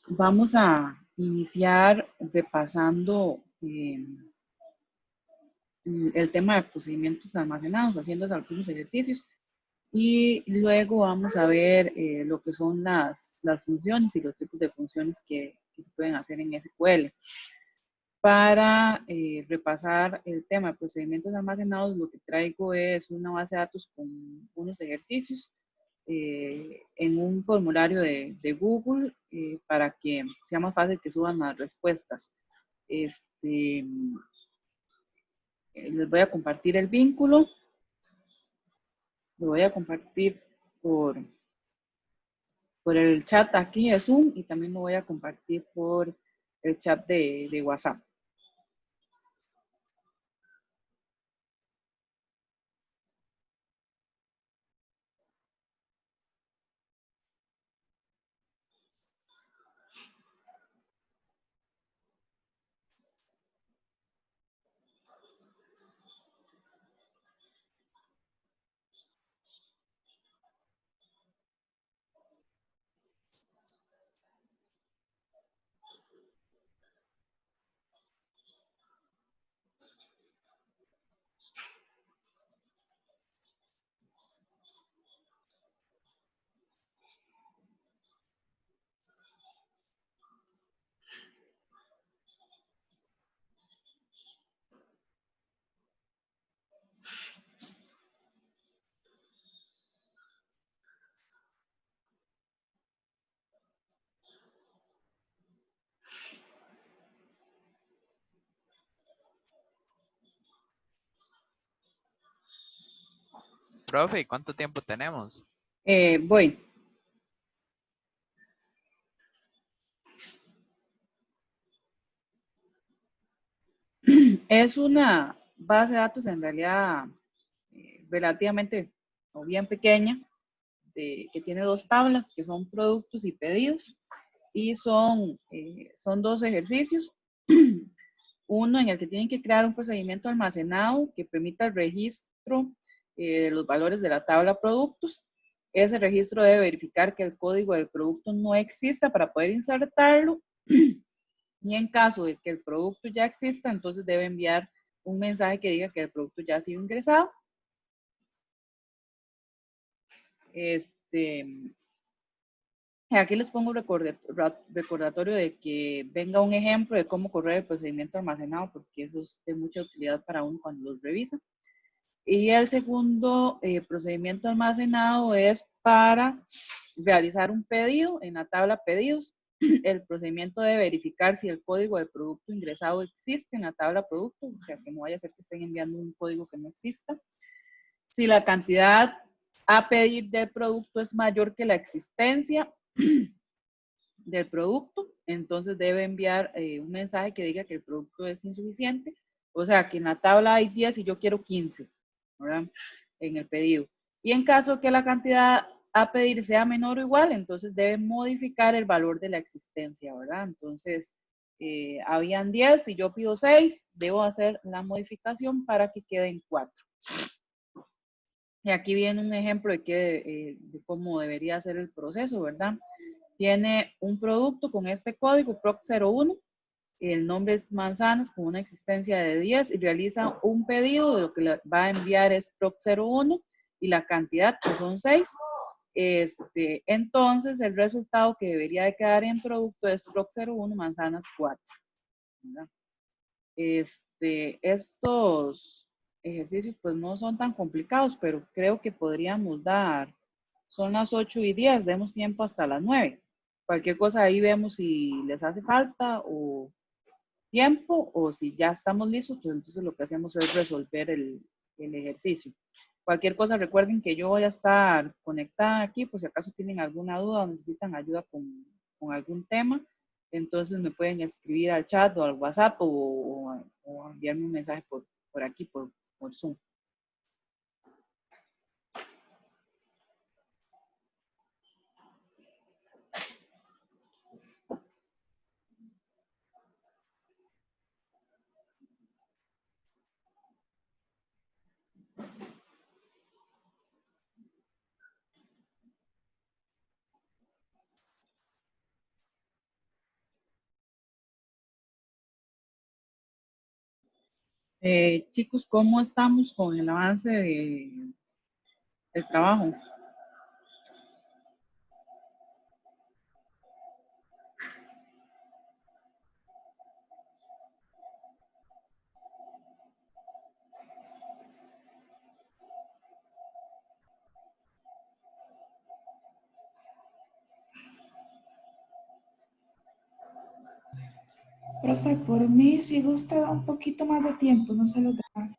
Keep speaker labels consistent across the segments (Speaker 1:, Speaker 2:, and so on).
Speaker 1: Vamos a iniciar repasando el tema de procedimientos almacenados, haciendo algunos ejercicios y luego vamos a ver lo que son las funciones y los tipos de funciones que se pueden hacer en SQL. Para repasar el tema de procedimientos almacenados, lo que traigo es una base de datos con unos ejercicios en un formulario de Google para que sea más fácil que suban las respuestas. Les voy a compartir el vínculo, lo voy a compartir por el chat aquí de Zoom y también lo voy a compartir por el chat de WhatsApp.
Speaker 2: Profe, ¿y cuánto tiempo tenemos?
Speaker 1: Voy. Es una base de datos en realidad relativamente o bien pequeña, que tiene dos tablas, que son productos y pedidos, y son dos ejercicios. Uno en el que tienen que crear un procedimiento almacenado que permita el registro de los valores de la tabla productos. Ese registro debe verificar que el código del producto no exista para poder insertarlo. Y en caso de que el producto ya exista, entonces debe enviar un mensaje que diga que el producto ya ha sido ingresado. Aquí les pongo recordatorio de que venga un ejemplo de cómo correr el procedimiento almacenado, porque eso es de mucha utilidad para uno cuando los revisa. Y el segundo procedimiento almacenado es para realizar un pedido en la tabla pedidos. El procedimiento de verificar si el código del producto ingresado existe en la tabla producto, o sea, que no vaya a ser que estén enviando un código que no exista. Si la cantidad a pedir del producto es mayor que la existencia del producto, entonces debe enviar un mensaje que diga que el producto es insuficiente. O sea, que en la tabla hay 10 y yo quiero 15, ¿verdad? En el pedido. Y en caso que la cantidad a pedir sea menor o igual, entonces debe modificar el valor de la existencia, ¿verdad? Entonces, habían 10 y yo pido 6, debo hacer la modificación para que queden 4. Y aquí viene un ejemplo de cómo debería ser el proceso, ¿verdad? Tiene un producto con este código PROC01, el nombre es manzanas con una existencia de 10 y realiza un pedido de lo que le va a enviar es PROC01 y la cantidad que son 6. Entonces el resultado que debería de quedar en producto es PROC01 manzanas 4, ¿verdad? Estos ejercicios pues no son tan complicados, pero creo que podríamos dar, son las 8:10, demos tiempo hasta las 9. Cualquier cosa ahí vemos si les hace falta o tiempo o si ya estamos listos, pues entonces lo que hacemos es resolver el ejercicio. Cualquier cosa, recuerden que yo voy a estar conectada aquí por si acaso tienen alguna duda o necesitan ayuda con algún tema. Entonces me pueden escribir al chat o al WhatsApp o enviarme un mensaje por aquí, por Zoom. Chicos, ¿cómo estamos con el avance del trabajo?
Speaker 3: Profe, por mí, si gusta, da un poquito más de tiempo, no se lo demás.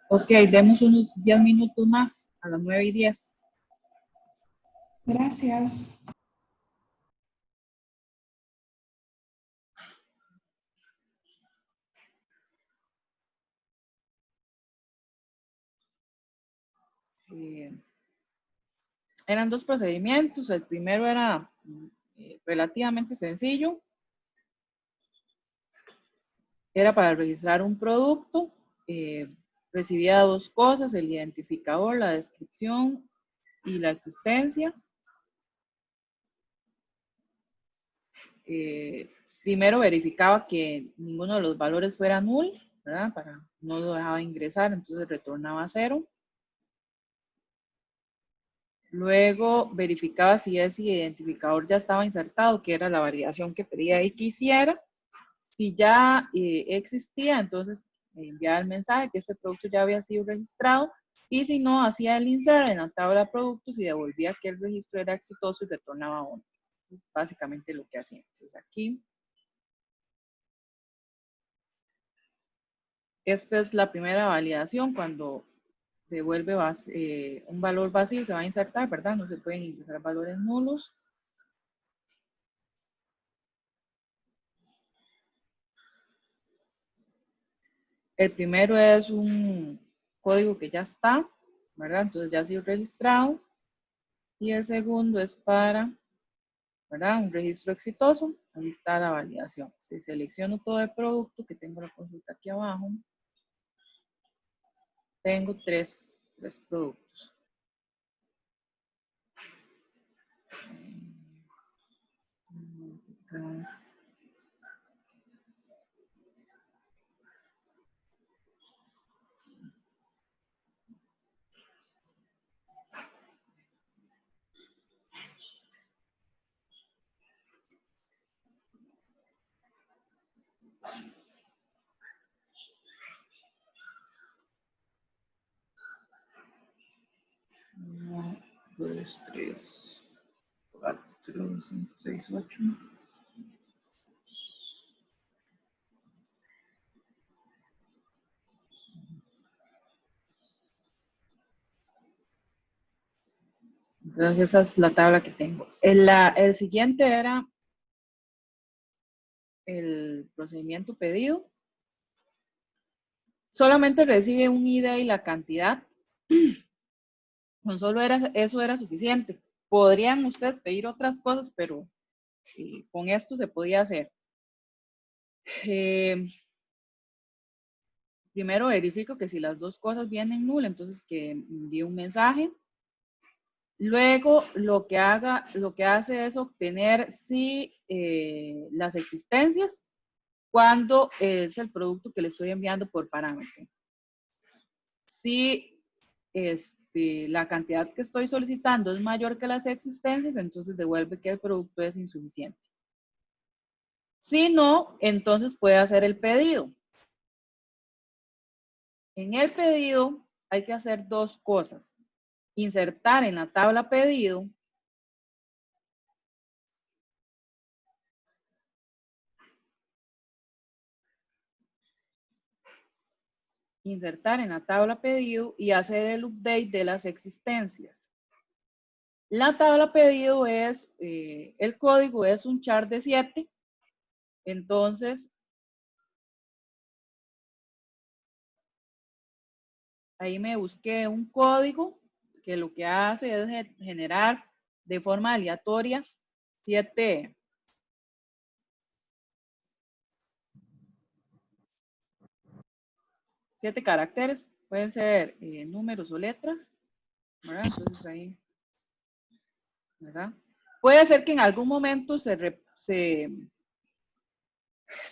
Speaker 1: Ok, demos unos 10 minutos más, a las 9:10.
Speaker 3: Gracias.
Speaker 1: Eran dos procedimientos. El primero era relativamente sencillo. Era para registrar un producto. Recibía dos cosas: el identificador, la descripción y la existencia. Primero verificaba que ninguno de los valores fuera null, ¿verdad? No lo dejaba ingresar, entonces retornaba 0. Luego verificaba si ese identificador ya estaba insertado, que era la validación que pedía y quisiera. Si ya existía, entonces enviaba el mensaje que este producto ya había sido registrado, y si no, hacía el insert en la tabla de productos y devolvía que el registro era exitoso y retornaba 1. Básicamente lo que hacía. Entonces aquí, esta es la primera validación. Cuando devuelve un valor vacío, se va a insertar, ¿verdad? No se pueden ingresar valores nulos. El primero es un código que ya está, ¿verdad? Entonces ya ha sido registrado. Y el segundo es para, ¿verdad? Un registro exitoso. Ahí está la validación. Si selecciono todo el producto, que tengo la consulta aquí abajo, tengo tres productos. Uno, dos, tres, cuatro, cinco, seis, ocho. Entonces esa es la tabla que tengo. El siguiente era el procedimiento pedido. Solamente recibe un ID y la cantidad. Con solo eso era suficiente. Podrían ustedes pedir otras cosas, pero con esto se podía hacer. Primero verifico que si las dos cosas vienen null, entonces que envíe un mensaje. Luego lo que hace es obtener si las existencias, cuando es el producto que le estoy enviando por parámetro. Si la cantidad que estoy solicitando es mayor que las existencias, entonces devuelve que el producto es insuficiente. Si no, entonces puede hacer el pedido. En el pedido hay que hacer dos cosas: insertar en la tabla pedido y hacer el update de las existencias. La tabla pedido es, el código es un char de 7, entonces ahí me busqué un código que lo que hace es generar de forma aleatoria 7 caracteres, pueden ser números o letras, ¿verdad? Entonces ahí, ¿verdad? Puede ser que en algún momento se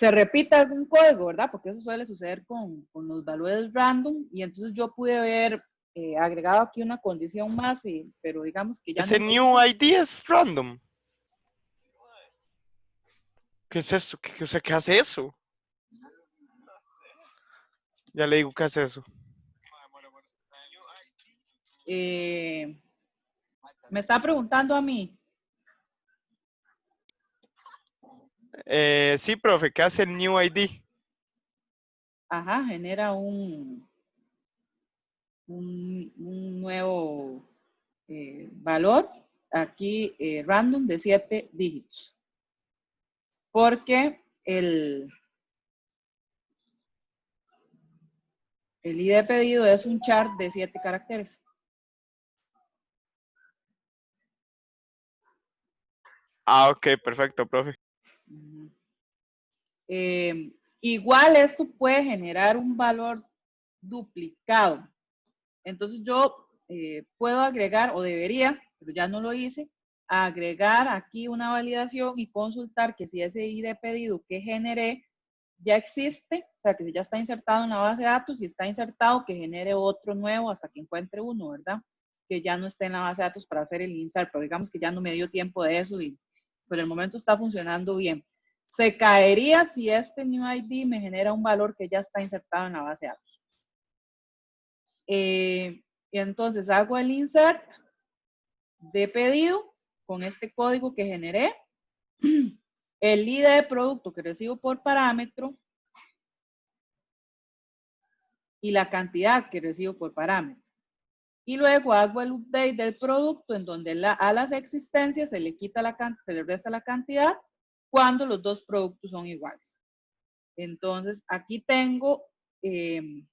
Speaker 1: repita algún código, ¿verdad? Porque eso suele suceder con los valores random, y entonces yo pude haber agregado aquí una condición más, pero digamos que ya no
Speaker 4: Ese
Speaker 1: lo
Speaker 4: new
Speaker 1: hice.
Speaker 4: ID es random. ¿Qué es eso? ¿Qué hace eso? Ya le digo qué hace eso.
Speaker 1: Me está preguntando a mí.
Speaker 4: Sí, profe, ¿qué hace el new ID?
Speaker 1: Ajá, genera un nuevo valor, aquí random de 7 dígitos. Porque el ID de pedido es un char de 7 caracteres.
Speaker 4: Ah, ok, perfecto, profe.
Speaker 1: Igual esto puede generar un valor duplicado. Entonces yo puedo agregar, o debería, pero ya no lo hice, agregar aquí una validación y consultar que si ese ID de pedido que generé ya existe, o sea, que si ya está insertado en la base de datos, si está insertado, que genere otro nuevo hasta que encuentre uno, ¿verdad? Que ya no esté en la base de datos para hacer el insert, pero digamos que ya no me dio tiempo de eso y por el momento está funcionando bien. Se caería si este new ID me genera un valor que ya está insertado en la base de datos. Y entonces hago el insert de pedido con este código que generé, el ID de producto que recibo por parámetro y la cantidad que recibo por parámetro. Y luego hago el update del producto en donde a las existencias se le quita se le resta la cantidad cuando los dos productos son iguales. Entonces aquí tengo en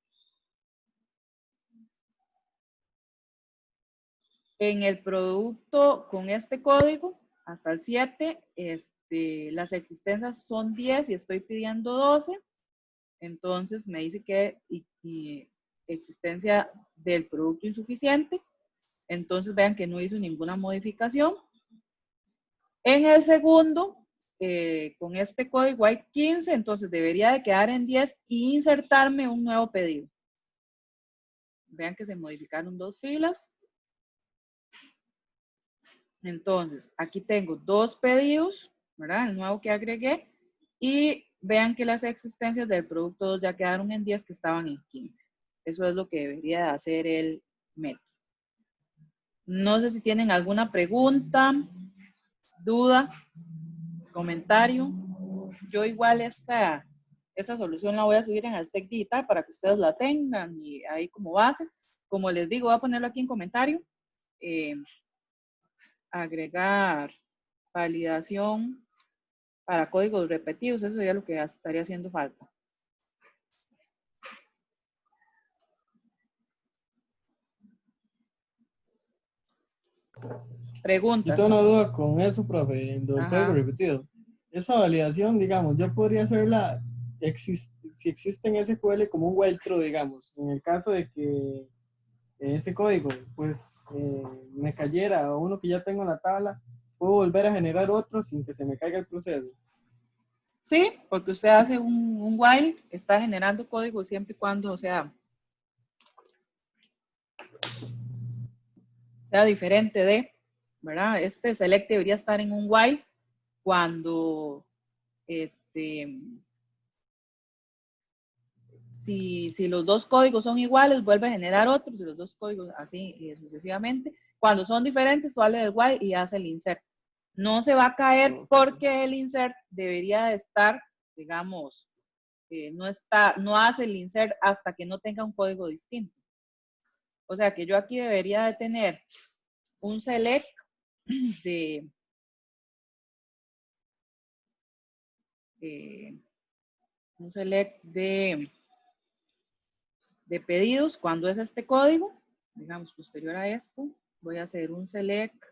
Speaker 1: el producto con este código hasta el 7, las existencias son 10 y estoy pidiendo 12. Entonces me dice que existencia del producto insuficiente. Entonces vean que no hizo ninguna modificación. En el segundo, con este código hay 15, entonces debería de quedar en 10 y insertarme un nuevo pedido. Vean que se modificaron 2 filas. Entonces, aquí tengo 2 pedidos, ¿verdad? El nuevo que agregué. Y vean que las existencias del producto 2 ya quedaron en 10 que estaban en 15. Eso es lo que debería de hacer el método. No sé si tienen alguna pregunta, duda, comentario. Yo igual esta solución la voy a subir en el TEC Digital para que ustedes la tengan y ahí como base. Como les digo, voy a ponerlo aquí en comentario. Agregar validación para códigos repetidos, eso ya es lo que estaría haciendo falta. Preguntas.
Speaker 5: Yo tengo una duda con eso, profe, en el código repetido. Esa validación, digamos, yo podría hacerla, si existe en SQL como un while true, digamos, en el caso de que ese código, pues, me cayera o uno que ya tengo en la tabla, puedo volver a generar otro sin que se me caiga el proceso.
Speaker 1: Sí, porque usted hace un while, está generando código siempre y cuando sea diferente de, ¿verdad? Este select debería estar en un while cuando, si los dos códigos son iguales, vuelve a generar otro, si los dos códigos así sucesivamente. Cuando son diferentes, sale del while y hace el insert. No se va a caer porque el insert debería de estar, digamos, no hace el insert hasta que no tenga un código distinto. O sea que yo aquí debería de tener un select de pedidos cuando es este código, digamos posterior a esto, voy a hacer un select.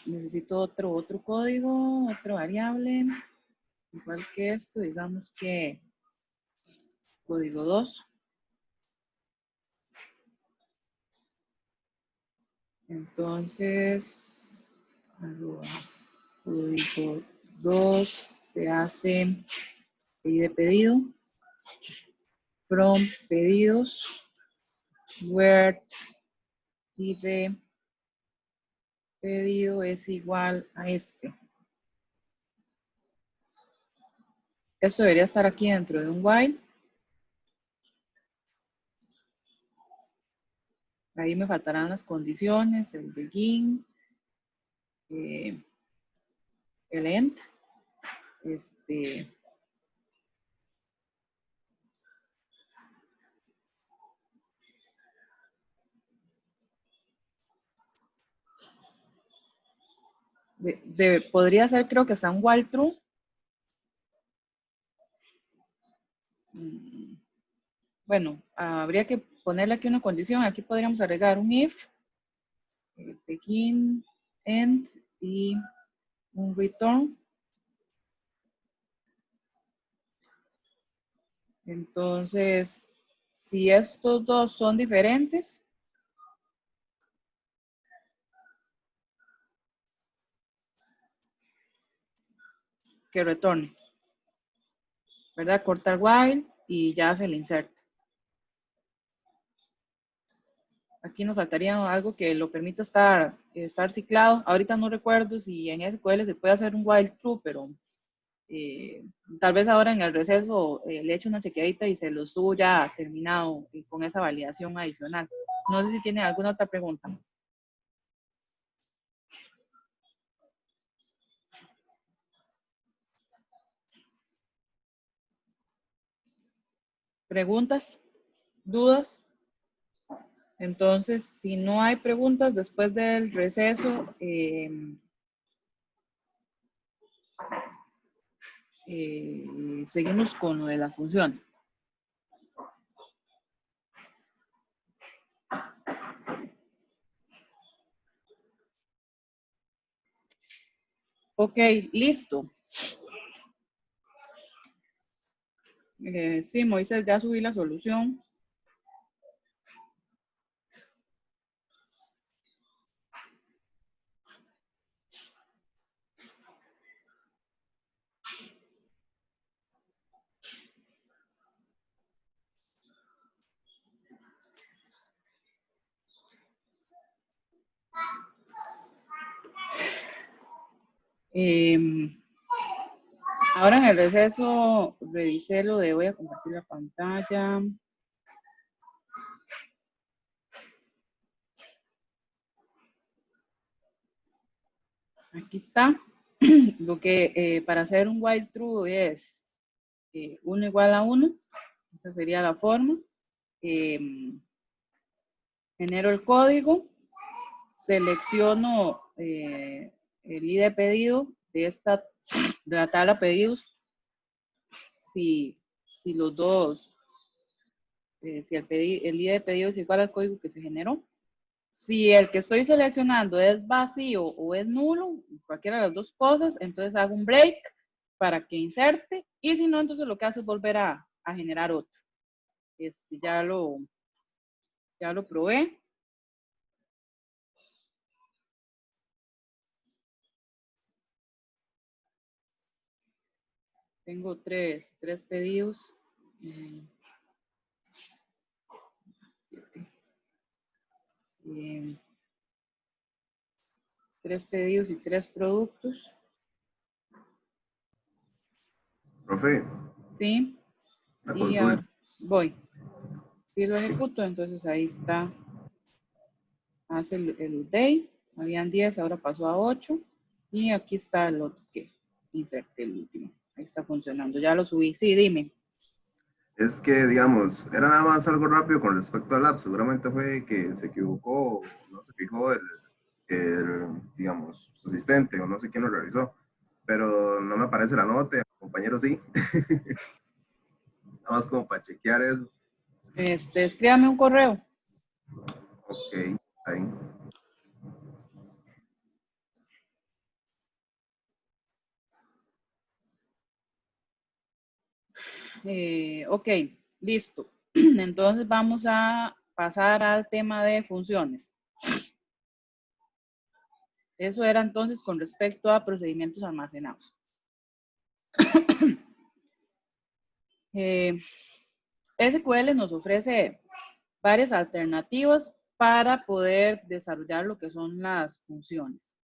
Speaker 1: Necesito otro código, otra variable, igual que esto, digamos que código 2. Entonces, arroba código 2 se hace ID de pedido, from pedidos, where ID pedido es igual a este. Esto debería estar aquí dentro de un while. Ahí me faltarán las condiciones, el begin, el end, podría ser, creo que está un while true. Bueno, habría que ponerle aquí una condición. Aquí podríamos agregar un if, begin, end y un return. Entonces, si estos dos son diferentes, que retorne, ¿verdad? Cortar while y ya se le inserta. Aquí nos faltaría algo que lo permita estar ciclado. Ahorita no recuerdo si en SQL se puede hacer un while true, pero tal vez ahora en el receso le echo una chequeadita y se lo subo ya terminado con esa validación adicional. No sé si tiene alguna otra pregunta. ¿Preguntas? ¿Dudas? Entonces, si no hay preguntas después del receso, seguimos con lo de las funciones. Ok, listo. Sí, Moisés, ya subí la solución. Ahora en el receso revisé lo de voy a compartir la pantalla. Aquí está. Lo que para hacer un while true es 1 igual a 1. Esa sería la forma. Genero el código. Selecciono el ID de pedido de la tabla pedidos. Si los dos, si el ID de pedido es igual al código que se generó. Si el que estoy seleccionando es vacío o es nulo, cualquiera de las dos cosas, entonces hago un break para que inserte, y si no, entonces lo que hace es volver a generar otro. Ya lo probé. Tengo tres pedidos. 3 pedidos y 3 productos.
Speaker 6: Profe,
Speaker 1: Sí.
Speaker 6: la
Speaker 1: Y
Speaker 6: consulta.
Speaker 1: ahora voy. Si lo ejecuto, entonces ahí está. Hace el update. Habían 10, ahora pasó a 8. Y aquí está el otro que inserté el último. Ahí está funcionando. Ya lo subí. Sí, dime.
Speaker 6: Es que, digamos, era nada más algo rápido con respecto al app. Seguramente fue que se equivocó, o no se fijó digamos, su asistente, o no sé quién lo realizó. Pero no me aparece la nota, compañero, sí. Nada más como para chequear eso.
Speaker 1: Escríbame un correo.
Speaker 6: Ok, ahí.
Speaker 1: Ok, listo. Entonces vamos a pasar al tema de funciones. Eso era entonces con respecto a procedimientos almacenados. SQL nos ofrece varias alternativas para poder desarrollar lo que son las funciones.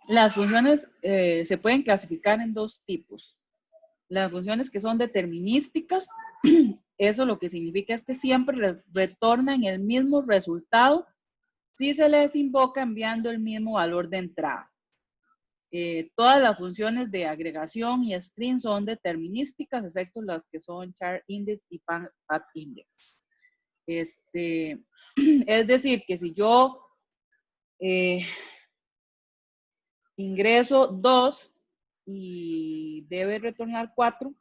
Speaker 1: Las funciones se pueden clasificar en dos tipos. Las funciones que son determinísticas, eso lo que significa es que siempre retornan el mismo resultado si se les invoca enviando el mismo valor de entrada. Todas las funciones de agregación y string son determinísticas, excepto las que son char index y path index. Es decir, que si yo ingreso 2 y debe retornar 4,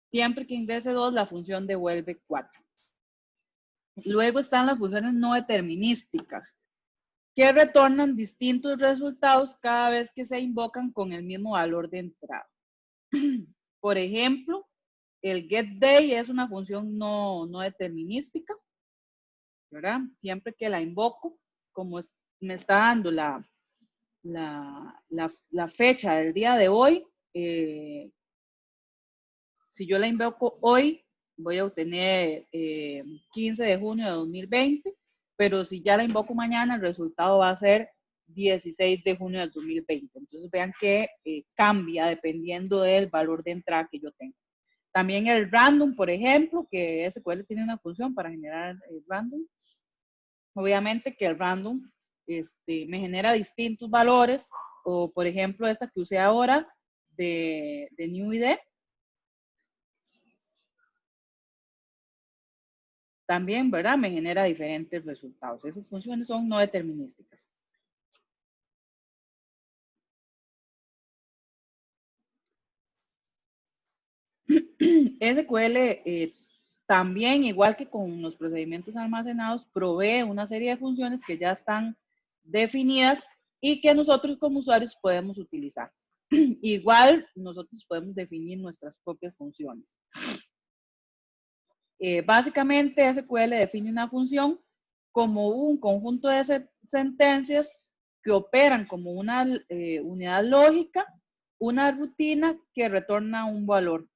Speaker 1: siempre que ingrese 2, la función devuelve 4. Luego están las funciones no determinísticas, que retornan distintos resultados cada vez que se invocan con el mismo valor de entrada. Por ejemplo, el getDay es una función no determinística, ¿verdad? Siempre que la invoco, como me está dando la fecha del día de hoy, si yo la invoco hoy, voy a obtener 15 de junio de 2020, pero si ya la invoco mañana, el resultado va a ser 16 de junio del 2020. Entonces vean que cambia dependiendo del valor de entrada que yo tengo. También el random, por ejemplo, que SQL tiene una función para generar random. Obviamente que el random me genera distintos valores, o por ejemplo esta que usé ahora de NewID. También, ¿verdad? Me genera diferentes resultados. Esas funciones son no determinísticas. SQL también, igual que con los procedimientos almacenados, provee una serie de funciones que ya están definidas y que nosotros como usuarios podemos utilizar. Igual, nosotros podemos definir nuestras propias funciones. Básicamente, SQL define una función como un conjunto de sentencias que operan como una unidad lógica, una rutina que retorna un valor.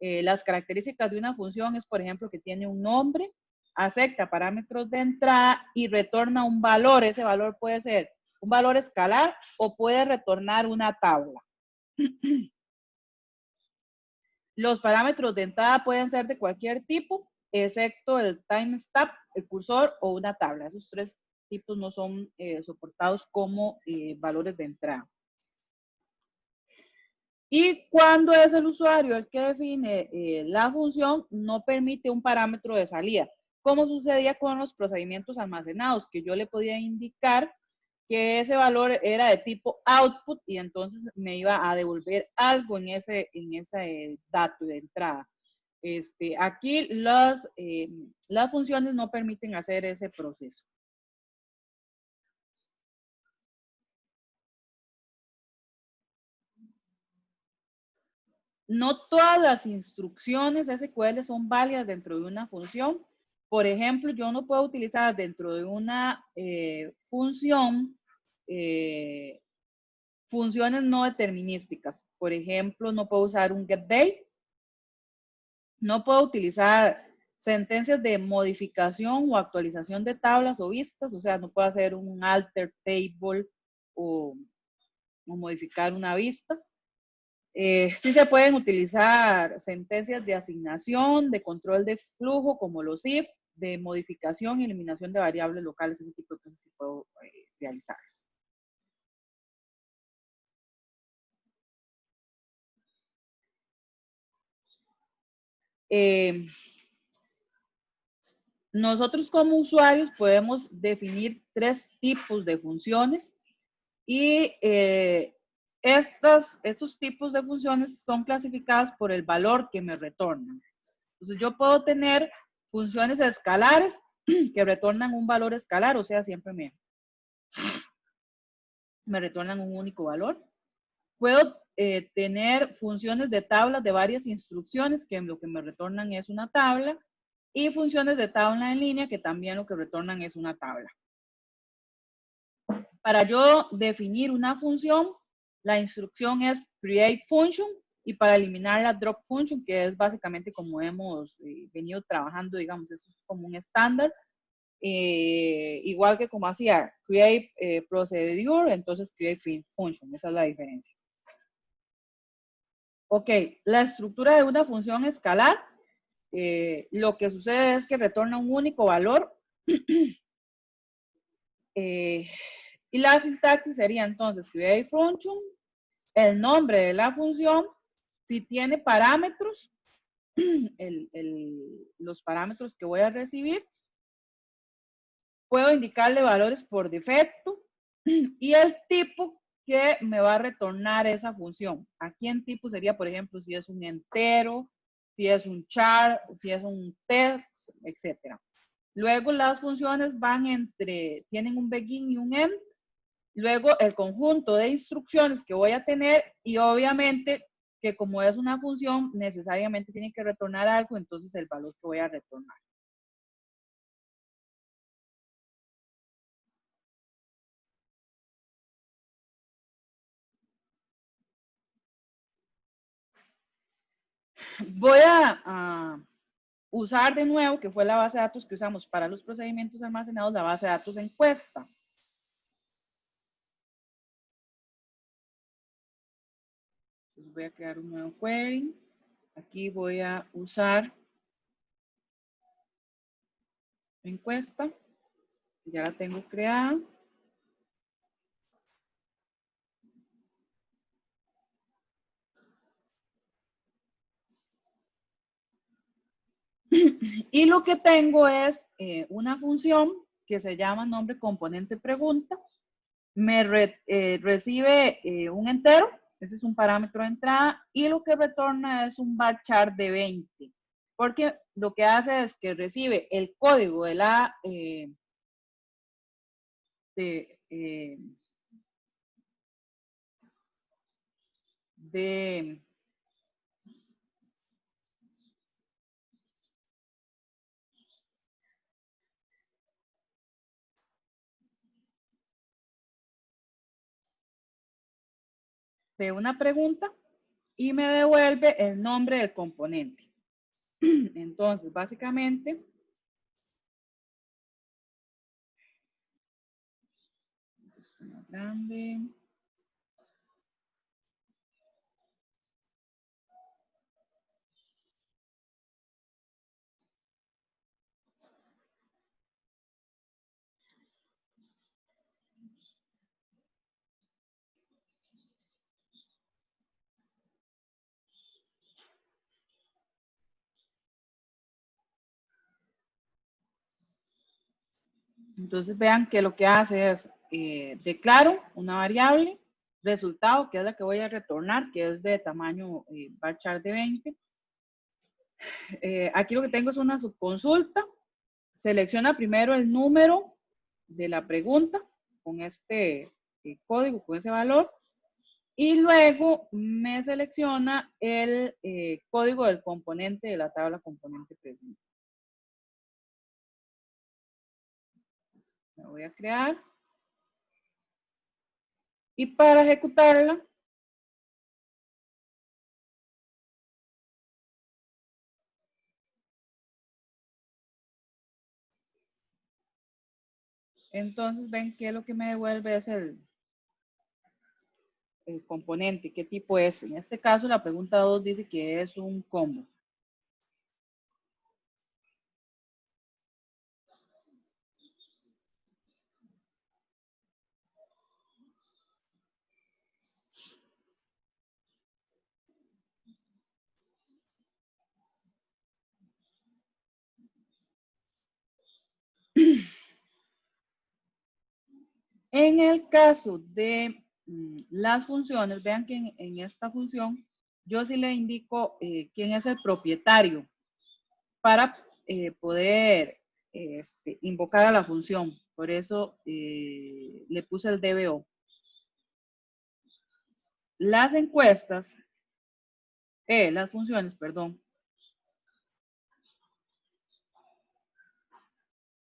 Speaker 1: Las características de una función es, por ejemplo, que tiene un nombre, acepta parámetros de entrada y retorna un valor. Ese valor puede ser un valor escalar o puede retornar una tabla. Los parámetros de entrada pueden ser de cualquier tipo, excepto el timestamp, el cursor o una tabla. Esos tres tipos no son soportados como valores de entrada. Y cuando es el usuario el que define la función, no permite un parámetro de salida, como sucedía con los procedimientos almacenados, que yo le podía indicar que ese valor era de tipo output y entonces me iba a devolver algo en ese dato de entrada. Aquí las funciones no permiten hacer ese proceso. No todas las instrucciones SQL son válidas dentro de una función. Por ejemplo, yo no puedo utilizar dentro de una función funciones no determinísticas. Por ejemplo, no puedo usar un getDay. No puedo utilizar sentencias de modificación o actualización de tablas o vistas. O sea, no puedo hacer un alter table o modificar una vista. Sí se pueden utilizar sentencias de asignación, de control de flujo, como los if, de modificación y eliminación de variables locales, ese tipo de cosas sí puedo realizarlas. Nosotros como usuarios podemos definir 3 tipos de funciones y estos tipos de funciones son clasificadas por el valor que me retornan. Entonces yo puedo tener funciones escalares que retornan un valor escalar, o sea, siempre me retornan un único valor. Puedo tener funciones de tablas de varias instrucciones que lo que me retornan es una tabla. y funciones de tabla en línea que también lo que retornan es una tabla. Para yo definir una función, la instrucción es create function y para eliminar la drop function, que es básicamente como hemos venido trabajando, digamos, eso es como un estándar. Igual que como hacía create procedure, entonces create function, esa es la diferencia. Ok, la estructura de una función escalar, lo que sucede es que retorna un único valor y la sintaxis sería entonces create function, el nombre de la función, si tiene parámetros, los parámetros que voy a recibir, puedo indicarle valores por defecto y el tipo que me va a retornar esa función. Aquí en tipo sería, por ejemplo, si es un entero, si es un char, si es un text, etc. Luego las funciones tienen un begin y un end. Luego el conjunto de instrucciones que voy a tener y obviamente que como es una función necesariamente tiene que retornar algo, entonces el valor que voy a retornar. Voy a usar de nuevo, que fue la base de datos que usamos para los procedimientos almacenados, la base de datos encuesta. Entonces voy a crear un nuevo query. Aquí voy a usar encuesta. Ya la tengo creada. Y lo que tengo es una función que se llama nombre componente pregunta. Me recibe un entero, ese es un parámetro de entrada, y lo que retorna es un varchar de 20. Porque lo que hace es que recibe el código de la de una pregunta y me devuelve el nombre del componente. Entonces, básicamente, esto es más grande. Entonces vean que lo que hace es declaro una variable, resultado, que es la que voy a retornar, que es de tamaño varchar de 20. Aquí lo que tengo es una subconsulta. Selecciona primero el número de la pregunta con este código, con ese valor. Y luego me selecciona el código del componente de la tabla componente pregunta. La voy a crear. Y para ejecutarla, entonces ven que lo que me devuelve es el componente, qué tipo es. En este caso, la pregunta 2 dice que es un combo. En el caso de las funciones, vean que en esta función yo sí le indico quién es el propietario para poder invocar a la función. Por eso le puse el DBO. Las encuestas, las funciones, perdón,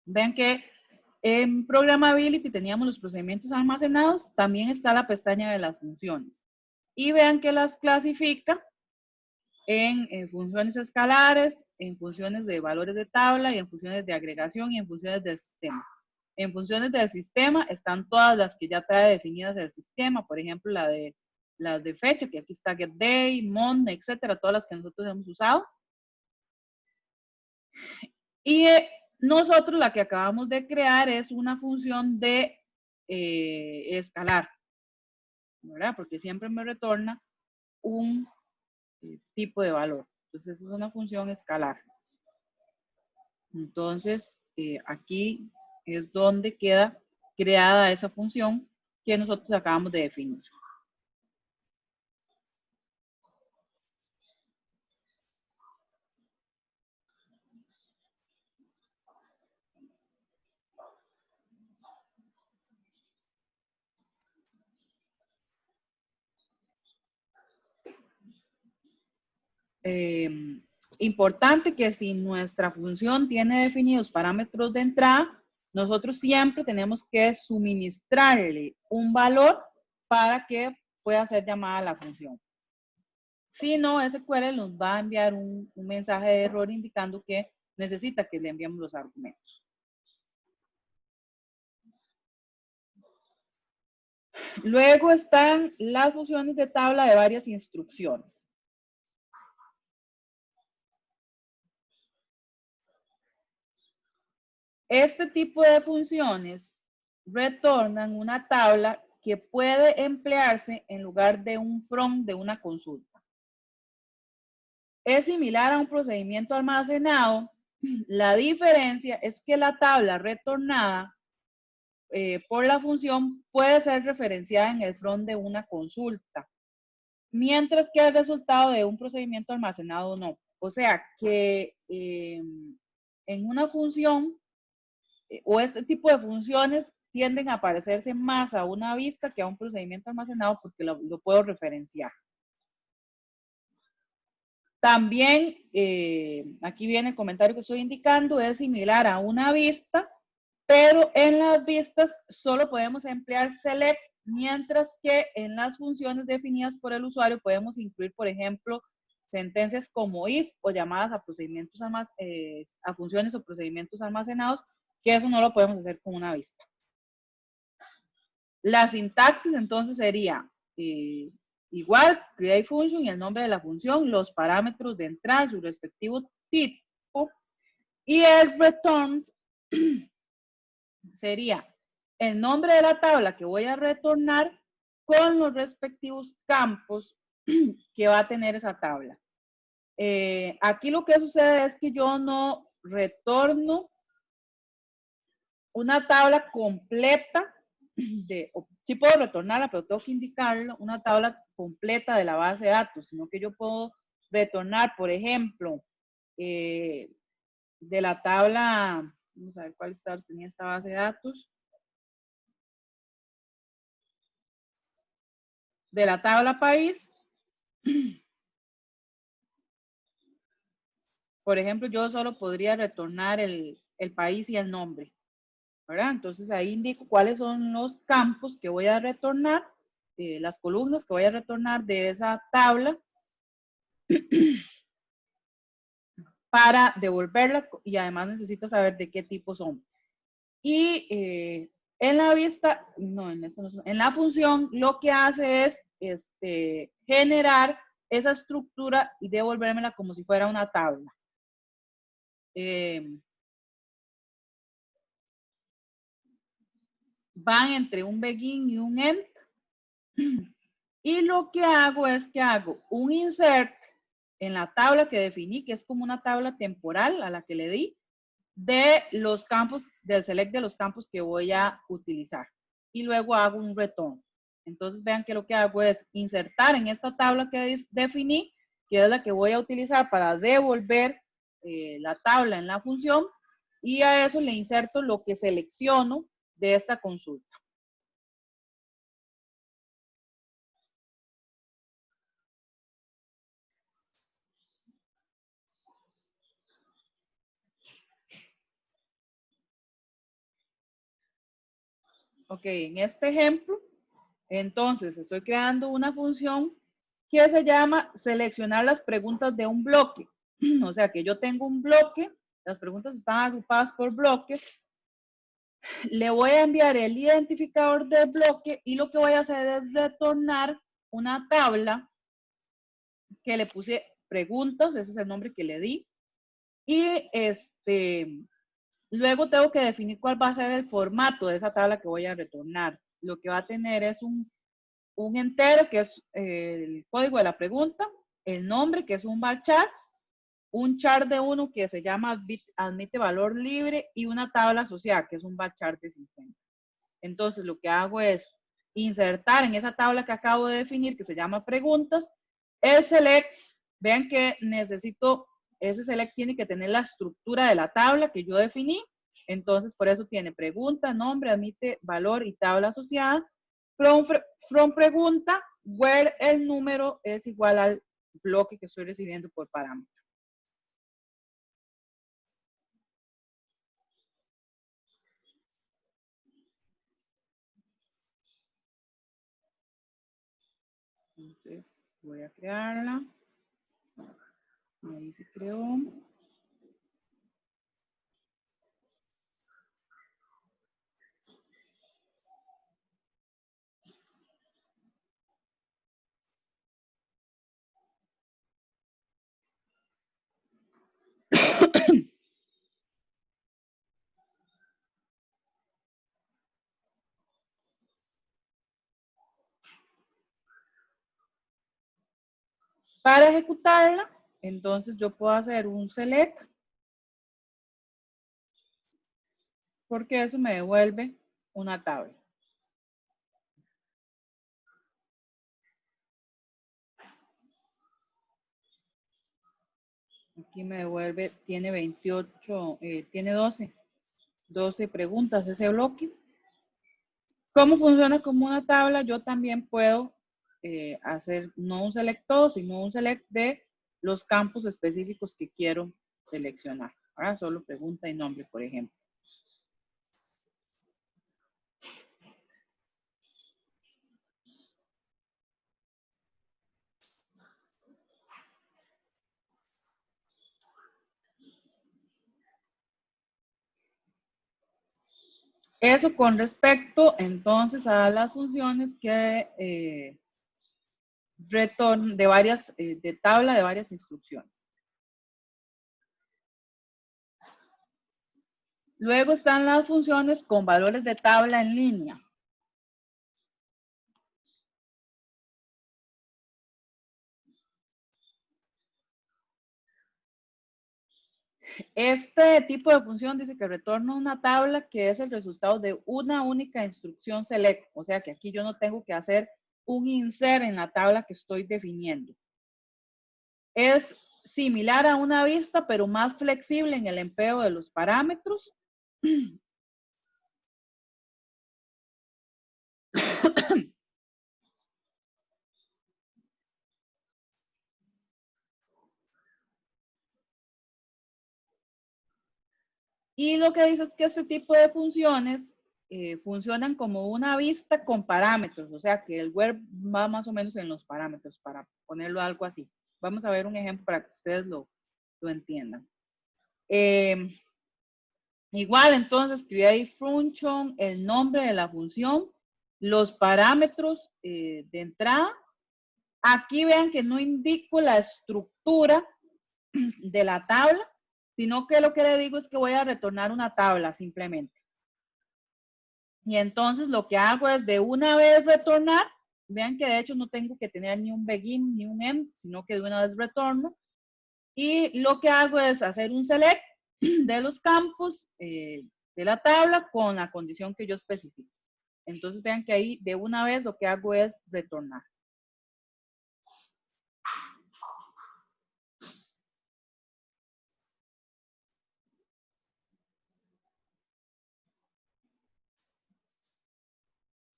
Speaker 1: Ven que en Programmability teníamos los procedimientos almacenados, también está la pestaña de las funciones. Y vean que las clasifica en funciones escalares, en funciones de valores de tabla y en funciones de agregación y en funciones del sistema. En funciones del sistema están todas las que ya trae definidas el sistema, por ejemplo, las de fecha, que aquí está getDay, month, etcétera, todas las que nosotros hemos usado. Y nosotros la que acabamos de crear es una función de escalar, ¿verdad? Porque siempre me retorna un tipo de valor. Entonces, es una función escalar. Entonces, aquí es donde queda creada esa función que nosotros acabamos de definir. Importante que si nuestra función tiene definidos parámetros de entrada, nosotros siempre tenemos que suministrarle un valor para que pueda ser llamada la función. Si no, SQL nos va a enviar un mensaje de error indicando que necesita que le enviemos los argumentos. Luego están las funciones de tabla de varias instrucciones. Este tipo de funciones retornan una tabla que puede emplearse en lugar de un from de una consulta. Es similar a un procedimiento almacenado. La diferencia es que la tabla retornada por la función puede ser referenciada en el from de una consulta, mientras que el resultado de un procedimiento almacenado no. O sea que en una función o este tipo de funciones tienden a parecerse más a una vista que a un procedimiento almacenado porque lo puedo referenciar. También, aquí viene el comentario que estoy indicando, es similar a una vista, pero en las vistas solo podemos emplear select, mientras que en las funciones definidas por el usuario podemos incluir, por ejemplo, sentencias como if o llamadas a procedimientos a funciones o procedimientos almacenados, que eso no lo podemos hacer con una vista. La sintaxis entonces sería igual, create function y el nombre de la función, los parámetros de entrada, su respectivo tipo, y el returns sería el nombre de la tabla que voy a retornar con los respectivos campos que va a tener esa tabla. Aquí lo que sucede es que yo no retorno una tabla completa sí puedo retornarla, pero tengo que indicarlo, una tabla completa de la base de datos, sino que yo puedo retornar, por ejemplo, de la tabla, vamos a ver cuál tenía esta base de datos, de la tabla país, por ejemplo, yo solo podría retornar el país y el nombre, ¿verdad? Entonces ahí indico cuáles son los campos que voy a retornar, las columnas que voy a retornar de esa tabla para devolverla y además necesita saber de qué tipo son. Y en la vista, no, en la función lo que hace es generar esa estructura y devolvérmela como si fuera una tabla. Van entre un begin y un end. Y lo que hago es que hago un insert en la tabla que definí, que es como una tabla temporal a la que le di, de los campos, del select de los campos que voy a utilizar. Y luego hago un return. Entonces vean que lo que hago es insertar en esta tabla que definí, que es la que voy a utilizar para devolver la tabla en la función, y a eso le inserto lo que selecciono de esta consulta. Ok, en este ejemplo, entonces estoy creando una función que se llama seleccionar las preguntas de un bloque. O sea que yo tengo un bloque, las preguntas están agrupadas por bloques. Le voy a enviar el identificador del bloque y lo que voy a hacer es retornar una tabla que le puse preguntas, ese es el nombre que le di. Y luego tengo que definir cuál va a ser el formato de esa tabla que voy a retornar. Lo que va a tener es un entero, que es el código de la pregunta, el nombre, que es un varchar, un char de 1 que se llama admite valor libre y una tabla asociada, que es un varchar de 50. Entonces, lo que hago es insertar en esa tabla que acabo de definir, que se llama preguntas, el select. Vean que necesito, ese select tiene que tener la estructura de la tabla que yo definí. Entonces, por eso tiene pregunta, nombre, admite valor y tabla asociada. From pregunta, where el número es igual al bloque que estoy recibiendo por parámetro. Entonces, voy a crearla. Ahí se creó. Para ejecutarla, entonces yo puedo hacer un select, porque eso me devuelve una tabla. Aquí me devuelve, tiene 28, tiene 12 preguntas ese bloque. ¿Cómo funciona como una tabla? Yo también puedo hacer no un select todo, sino un select de los campos específicos que quiero seleccionar. Ahora solo pregunta y nombre, por ejemplo. Eso con respecto entonces a las funciones que retornan de varias, de tabla de varias instrucciones. Luego están las funciones con valores de tabla en línea. Este tipo de función dice que retorna una tabla que es el resultado de una única instrucción select. O sea que aquí yo no tengo que hacer un insert en la tabla que estoy definiendo. Es similar a una vista, pero más flexible en el empleo de los parámetros. Y lo que dice es que este tipo de funciones funcionan como una vista con parámetros, o sea que el where va más o menos en los parámetros, para ponerlo algo así. Vamos a ver un ejemplo para que ustedes lo entiendan. Igual, entonces, create function, el nombre de la función, los parámetros de entrada. Aquí vean que no indico la estructura de la tabla, sino que lo que le digo es que voy a retornar una tabla simplemente. Y entonces lo que hago es de una vez retornar. Vean que de hecho no tengo que tener ni un begin ni un end, sino que de una vez retorno. Y lo que hago es hacer un select de los campos de la tabla con la condición que yo especifico. Entonces vean que ahí de una vez lo que hago es retornar.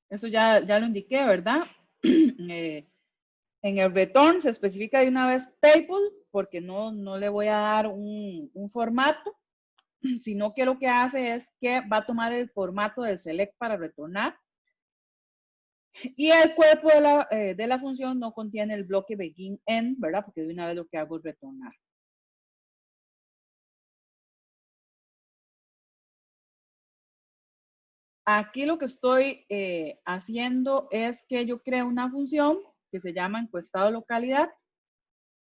Speaker 1: Eso ya lo indiqué, ¿verdad? En el return se especifica de una vez table, porque no le voy a dar un formato. sino que lo que hace es que va a tomar el formato del select para retornar. Y el cuerpo de la función no contiene el bloque begin end, ¿verdad? Porque de una vez lo que hago es retornar. Aquí lo que estoy haciendo es que yo creo una función que se llama encuestado localidad.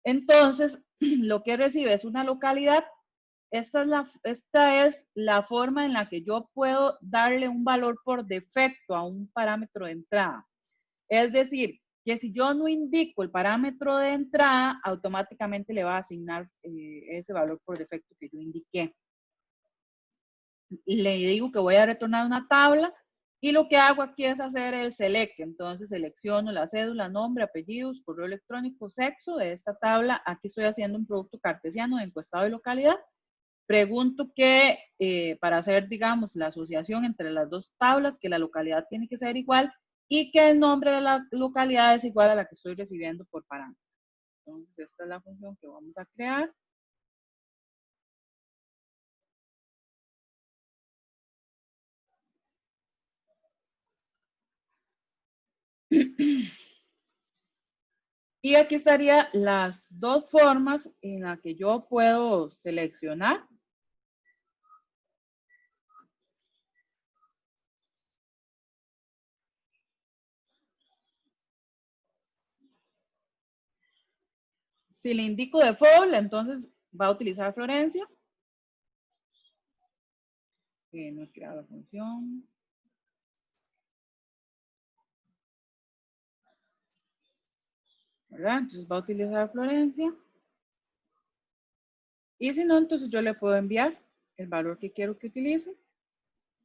Speaker 1: Entonces, lo que recibe es una localidad. Esta es la forma en la que yo puedo darle un valor por defecto a un parámetro de entrada. Es decir, que si yo no indico el parámetro de entrada, automáticamente le va a asignar ese valor por defecto que yo indiqué. Le digo que voy a retornar una tabla y lo que hago aquí es hacer el select. Entonces selecciono la cédula, nombre, apellidos, correo electrónico, sexo de esta tabla. Aquí estoy haciendo un producto cartesiano de encuestado de localidad. Pregunto que para hacer, digamos, la asociación entre las dos tablas, que la localidad tiene que ser igual y que el nombre de la localidad es igual a la que estoy recibiendo por parámetro. Entonces, esta es la función que vamos a crear. Y aquí estarían las dos formas en las que yo puedo seleccionar. Si le indico default, entonces va a utilizar Florencia. No he creado la función. ¿Verdad? Entonces va a utilizar Florencia. Y si no, entonces yo le puedo enviar el valor que quiero que utilice,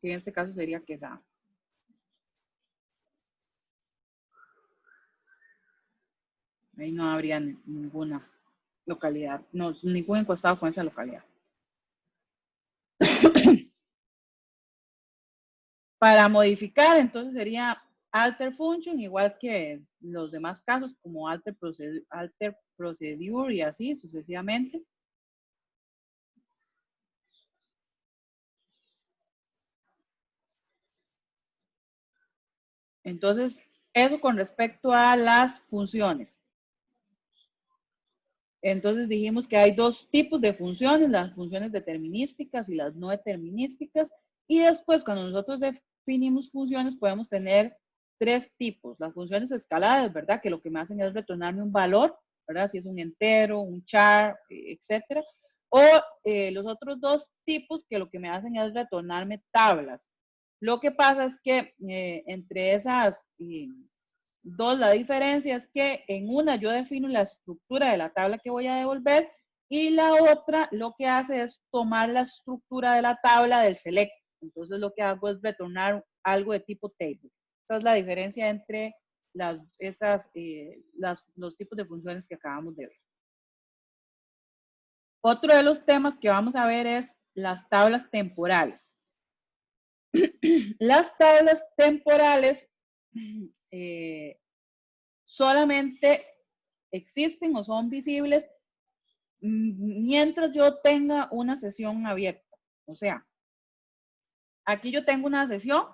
Speaker 1: que en este caso sería Quesada. Ahí no habría ninguna localidad, no, ningún encuestado con esa localidad. Para modificar, entonces sería alter function, igual que los demás casos, como alter procedure y así sucesivamente. Entonces, eso con respecto a las funciones. Entonces dijimos que hay dos tipos de funciones, las funciones determinísticas y las no determinísticas. Y después, cuando nosotros definimos funciones, podemos tener tres tipos. Las funciones escaladas, ¿verdad? Que lo que me hacen es retornarme un valor, ¿verdad? Si es un entero, un char, etcétera. O los otros dos tipos que lo que me hacen es retornarme tablas. Lo que pasa es que entre esas dos, la diferencia es que en una yo defino la estructura de la tabla que voy a devolver y la otra lo que hace es tomar la estructura de la tabla del select. Entonces lo que hago es retornar algo de tipo table. Esa es la diferencia entre los tipos de funciones que acabamos de ver. Otro de los temas que vamos a ver es las tablas temporales. Las tablas temporales solamente existen o son visibles mientras yo tenga una sesión abierta. O sea, aquí yo tengo una sesión.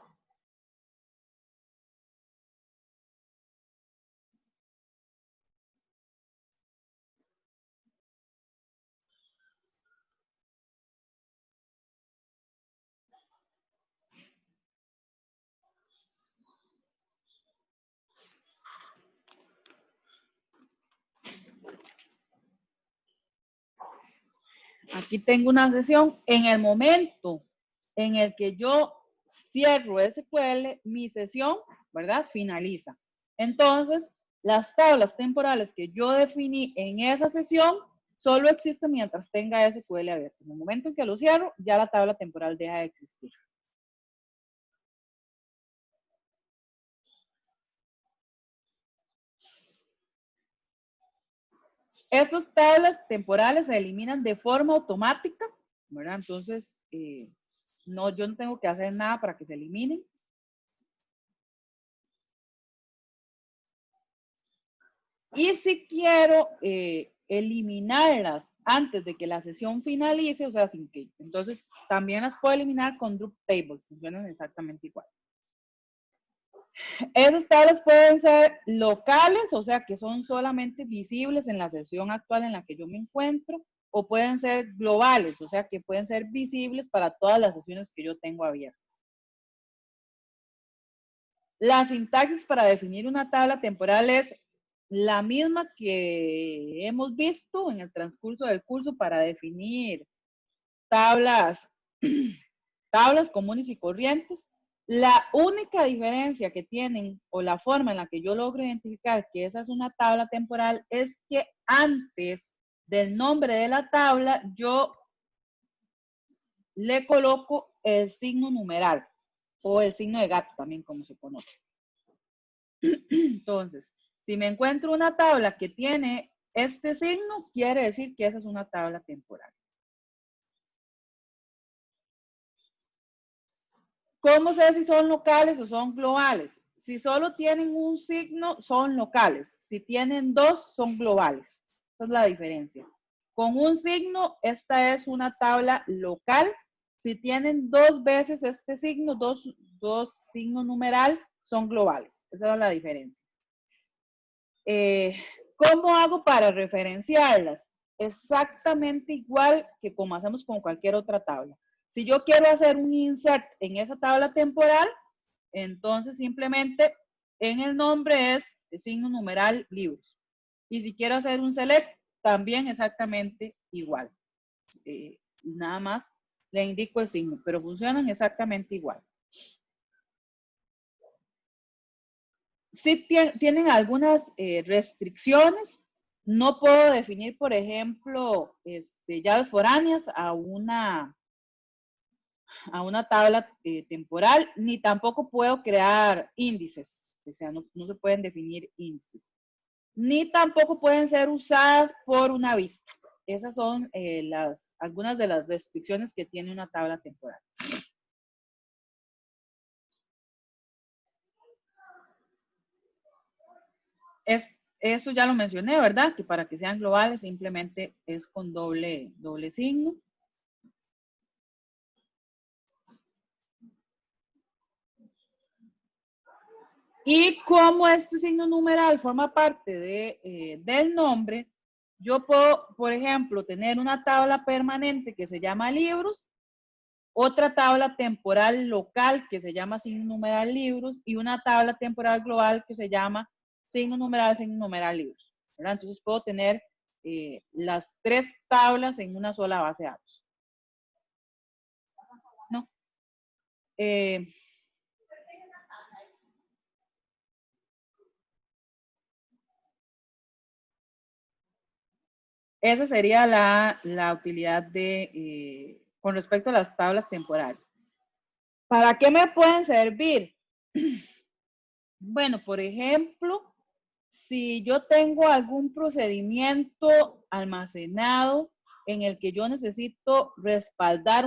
Speaker 1: Aquí tengo una sesión. En el momento en el que yo cierro SQL, mi sesión, ¿verdad? Finaliza. Entonces, las tablas temporales que yo definí en esa sesión solo existen mientras tenga SQL abierto. En el momento en que lo cierro, ya la tabla temporal deja de existir. Estas tablas temporales se eliminan de forma automática, ¿verdad? Entonces, yo no tengo que hacer nada para que se eliminen. Y si quiero eliminarlas antes de que la sesión finalice, o sea, sin que, entonces también las puedo eliminar con group tables, funcionan exactamente igual. Esas tablas pueden ser locales, o sea, que son solamente visibles en la sesión actual en la que yo me encuentro, o pueden ser globales, o sea, que pueden ser visibles para todas las sesiones que yo tengo abiertas. La sintaxis para definir una tabla temporal es la misma que hemos visto en el transcurso del curso para definir tablas, tablas comunes y corrientes. La única diferencia que tienen o la forma en la que yo logro identificar que esa es una tabla temporal es que antes del nombre de la tabla yo le coloco el signo numeral o el signo de gato también como se conoce. Entonces, si me encuentro una tabla que tiene este signo, quiere decir que esa es una tabla temporal. ¿Cómo sé si son locales o son globales? Si solo tienen un signo, son locales. Si tienen dos, son globales. Esa es la diferencia. Con un signo, esta es una tabla local. Si tienen dos veces este signo, dos signos numeral, son globales. Esa es la diferencia. ¿Cómo hago para referenciarlas? Exactamente igual que como hacemos con cualquier otra tabla. Si yo quiero hacer un insert en esa tabla temporal, entonces simplemente en el nombre es el signo numeral libros. Y si quiero hacer un select, también exactamente igual. Nada más le indico el signo, pero funcionan exactamente igual. Sí tienen algunas restricciones. No puedo definir, por ejemplo, llaves foráneas a una tabla temporal, ni tampoco puedo crear índices. O sea, no se pueden definir índices. Ni tampoco pueden ser usadas por una vista. Esas son algunas de las restricciones que tiene una tabla temporal. Eso ya lo mencioné, ¿verdad? Que para que sean globales simplemente es con doble signo. Y como este signo numeral forma parte del nombre, yo puedo, por ejemplo, tener una tabla permanente que se llama libros, otra tabla temporal local que se llama signo numeral libros y una tabla temporal global que se llama signo numeral libros, ¿verdad? Entonces puedo tener las tres tablas en una sola base de datos. ¿No? Esa sería la utilidad con respecto a las tablas temporales. ¿Para qué me pueden servir? Bueno, por ejemplo, si yo tengo algún procedimiento almacenado en el que yo necesito respaldar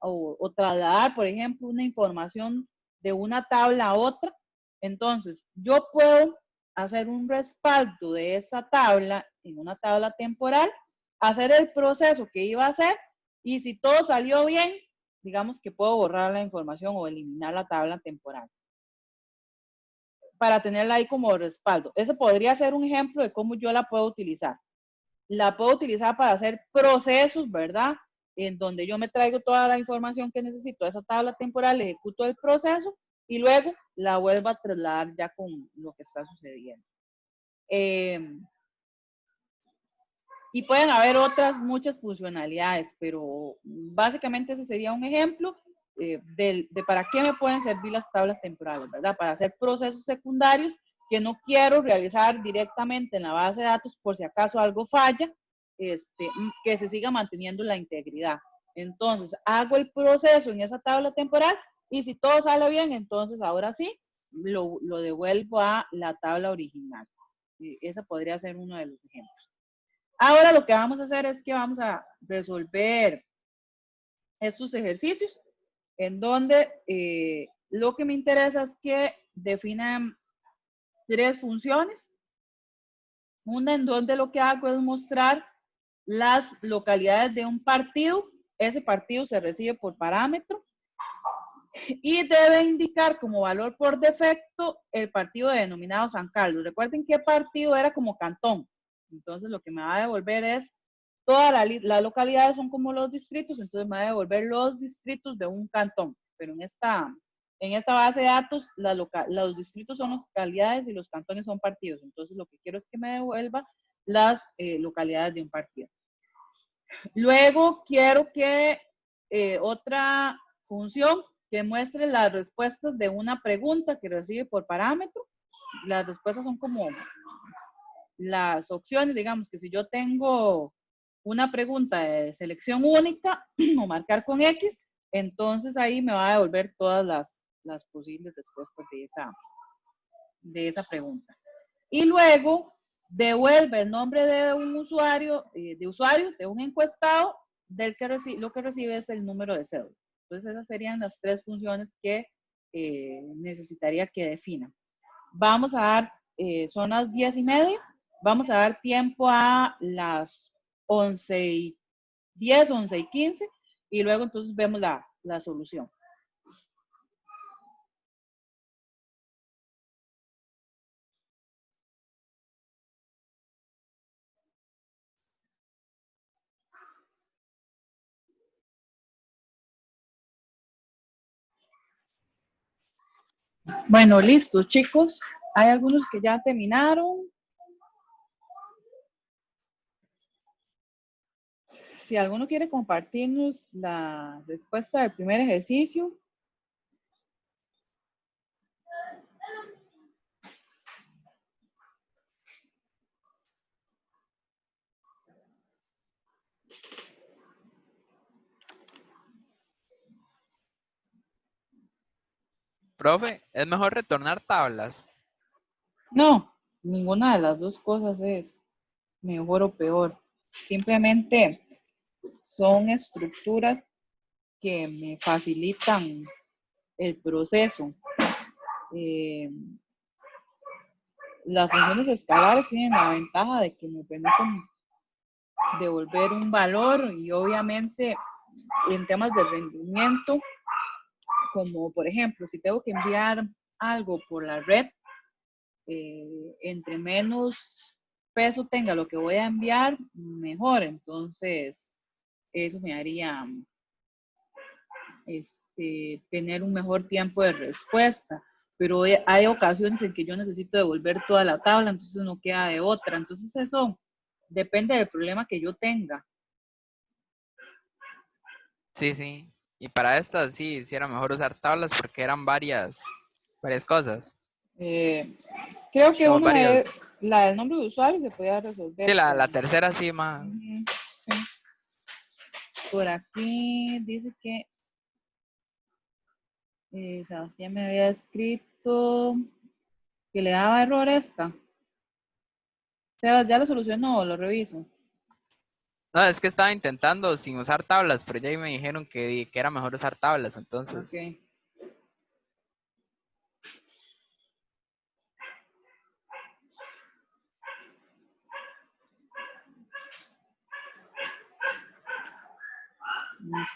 Speaker 1: o trasladar, por ejemplo, una información de una tabla a otra, entonces yo puedo hacer un respaldo de esa tabla en una tabla temporal, hacer el proceso que iba a hacer y si todo salió bien, digamos que puedo borrar la información o eliminar la tabla temporal para tenerla ahí como respaldo. Ese podría ser un ejemplo de cómo yo la puedo utilizar. La puedo utilizar para hacer procesos, ¿verdad? En donde yo me traigo toda la información que necesito de esa tabla temporal, ejecuto el proceso y luego la vuelvo a trasladar ya con lo que está sucediendo. Y pueden haber otras muchas funcionalidades, pero básicamente ese sería un ejemplo de para qué me pueden servir las tablas temporales, ¿verdad? Para hacer procesos secundarios que no quiero realizar directamente en la base de datos por si acaso algo falla, que se siga manteniendo la integridad. Entonces, hago el proceso en esa tabla temporal y si todo sale bien, entonces ahora sí, lo devuelvo a la tabla original. Ese podría ser uno de los ejemplos. Ahora lo que vamos a hacer es que vamos a resolver estos ejercicios en donde lo que me interesa es que definan tres funciones. Una en donde lo que hago es mostrar las localidades de un partido. Ese partido se recibe por parámetro y debe indicar como valor por defecto el partido denominado San Carlos. Recuerden que partido era como cantón. Entonces lo que me va a devolver es todas las localidades son como los distritos, entonces me va a devolver los distritos de un cantón. Pero en esta base de datos, los distritos son localidades y los cantones son partidos. Entonces lo que quiero es que me devuelva las localidades de un partido. Luego quiero que otra función que muestre las respuestas de una pregunta que recibe por parámetro. Las respuestas son como las opciones, digamos que si yo tengo una pregunta de selección única o marcar con X, entonces ahí me va a devolver todas las posibles respuestas de esa pregunta. Y luego devuelve el nombre de un usuario, de un encuestado, del que lo que recibe es el número de cédula. Entonces esas serían las tres funciones que necesitaría que defina. Vamos a dar, son las 10:30, vamos a dar tiempo a las 11:10, 11:15 y luego entonces vemos la solución. Bueno, listo, chicos. Hay algunos que ya terminaron. Si alguno quiere compartirnos la respuesta del primer ejercicio.
Speaker 2: Profe, ¿es mejor retornar tablas?
Speaker 1: No, ninguna de las dos cosas es mejor o peor. Simplemente son estructuras que me facilitan el proceso. Las funciones escalares tienen la ventaja de que me permiten devolver un valor y obviamente en temas de rendimiento, como por ejemplo, si tengo que enviar algo por la red, entre menos peso tenga lo que voy a enviar, mejor. Entonces, eso me haría tener un mejor tiempo de respuesta. Pero hay ocasiones en que yo necesito devolver toda la tabla, entonces no queda de otra. Entonces eso depende del problema que yo tenga.
Speaker 2: Sí, sí. Y para estas sí era mejor usar tablas porque eran varias cosas.
Speaker 1: Creo que
Speaker 2: Como varios.
Speaker 1: la del nombre de usuario se podía resolver.
Speaker 2: Sí, la tercera sí más.
Speaker 1: Sí. Por aquí dice que Sebastián me había escrito que le daba error esta. Sebas, ¿ya lo solucionó? Lo reviso.
Speaker 2: No, es que estaba intentando sin usar tablas, pero ya ahí me dijeron que era mejor usar tablas, entonces.
Speaker 1: Ok.